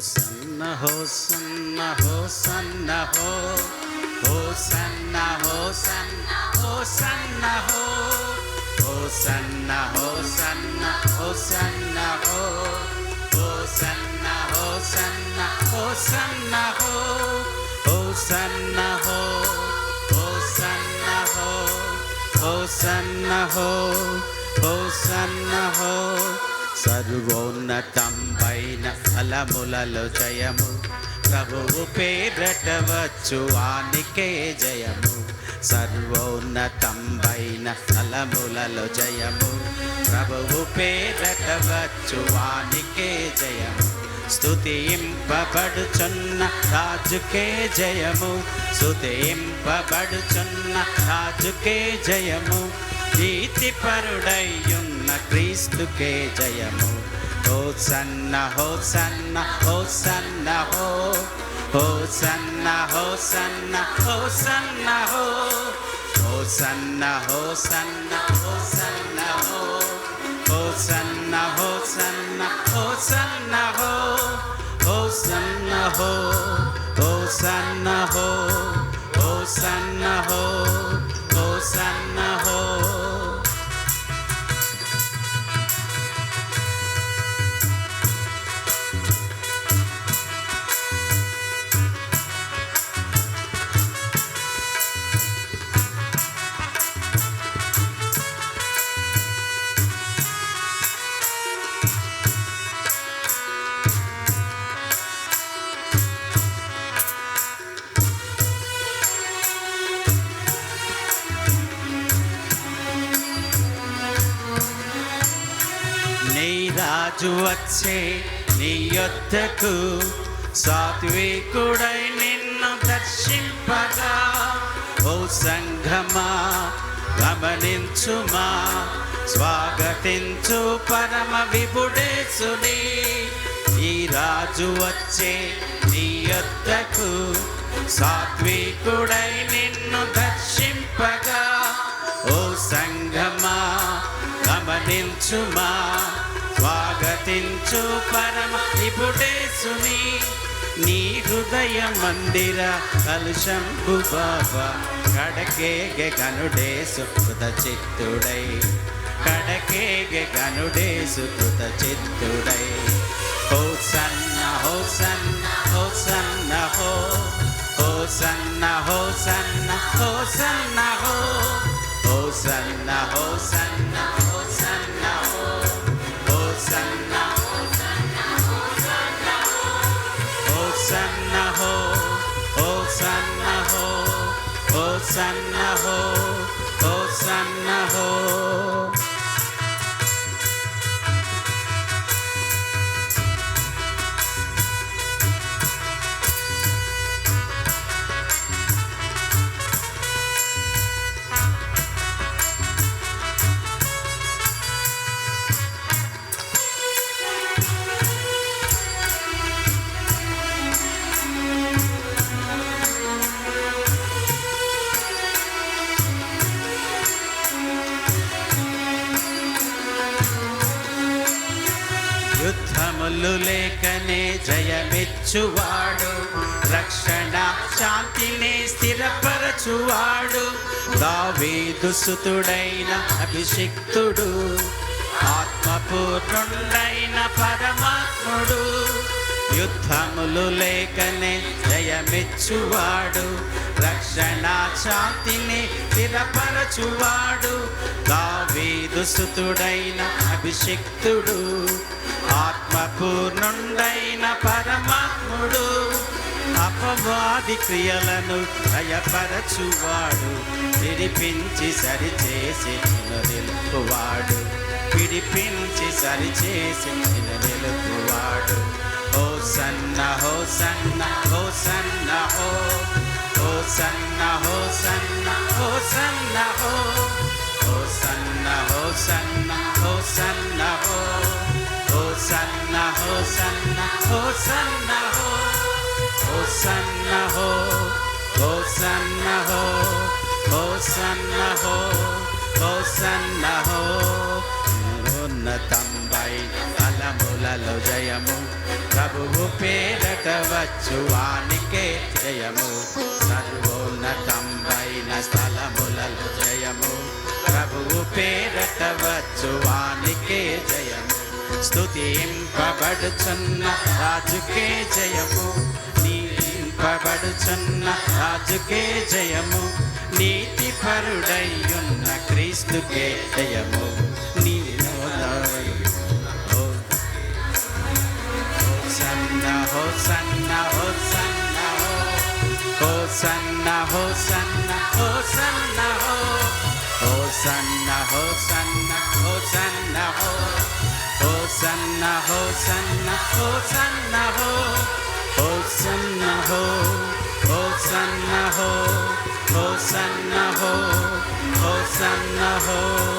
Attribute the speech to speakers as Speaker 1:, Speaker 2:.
Speaker 1: hosanna hosanna hosanna హో hosanna hosanna hosanna హో hosanna hosanna hosanna హో హోసన్న హోసన్న హోసన్న హో హోసన్న హో హోసన్న హో హోసన్న హో హోసన్న హో సర్వోన్నతం పైన ఫలములలో జయము ప్రభువు పేరట వచ్చు వానికే జయము సర్వోన్నతం పైన ఫలములలో జయము ప్రభువు పేరట వచ్చు వానికే జయము స్తుతింపబడుచున్న రాజుకే జయము స్తుతింపబడుచున్న రాజుకే జయము నీతిపరుడయ్యున్న క్రీస్తుకే జయము హోసన్న హోసన్న హోసన్న హో హోసన్న హోసన్న హోసన్న హో హోసన్న హోసన్న హోసన్న హో హోసన్న హోసన్న హోసన్న హో హోసన్న హో హోసన్న హో హోసన్న హో హోసన్న హో రాజు వచ్చే నీ యొద్దకు సాత్వికుడై నిన్ను దర్శింపగా ఓ సంఘమా గమనించుమా స్వాగతించు పరమ విభుడేసుని ఈ రాజు వచ్చే నీ యొద్దకు సాత్వికుడై నిన్ను దర్శింపగా ఓ సంఘమా గమనించుమా స్వాగతించు పరమ విభుడేసుని నీ హృదయ మందిర కలుషంబు బాబా కడకేగె గనుడేసు కృత చిత్తుడై కడకేగె గనుడేసు కృత చిత్తుడై హోసన్న హోసన్న హోసన్న హో హోసన్న హోసన్న హోసన్న హో హోసన్న హోసన్న హోసన్న హో హోసన్న హోసన్న హో హోసన్న హో హోసన్న హో హోసన్న హో యుద్ధములు లేకనే జయమిచ్చువాడు రక్షణ శాంతిని స్థిరపరచువాడు దావీదు సుతుడైన అభిషిక్తుడు ఆత్మపూర్ణుడైన పరమాత్ముడు యుద్ధములు లేకనే జయమిచ్చువాడు రక్షణ శాంతిని స్థిరపరచువాడు దావీదు సుతుడైన అభిషిక్తుడు ఆత్మపూర్ణుడైన పరమాత్ముడు అపవాది క్రియలను భయపరచువాడు విడిపించి సరిచేసి నిలుపువాడు విడిపించి సరిచేసి నిలుపువాడు హోసన్న హోసన్న హోసన్న హో హోసన్న హోసన్న హోసన్న హో హోసన్న హోసన్న హోసన్న హో హోసన్న హోసన్న హోసన్న హో హోసన్న హో హోసన్న హో హోసన్న హో హోసన్న హో ఉన్నతంబై ఫలములలో జయము ప్రభువు పేరట వచ్చువానికే జయము సర్వోన్నతంబైన స్థలములలో జయము ప్రభువు పేరట వచ్చువానికే జయము స్తుతింపబడుచున్న రాజుకే జయము నీతింపబడుచున్న రాజుకే జయము నీతి పరుడయ్యున్న క్రీస్తుకే జయము Hosanna, Hosanna, Hosanna, Hosanna, Hosanna, Hosanna, Hosanna, Hosanna, Hosanna, Hosanna, Hosanna, Hosanna, Hosanna, Hosanna, Hosanna, Hosanna,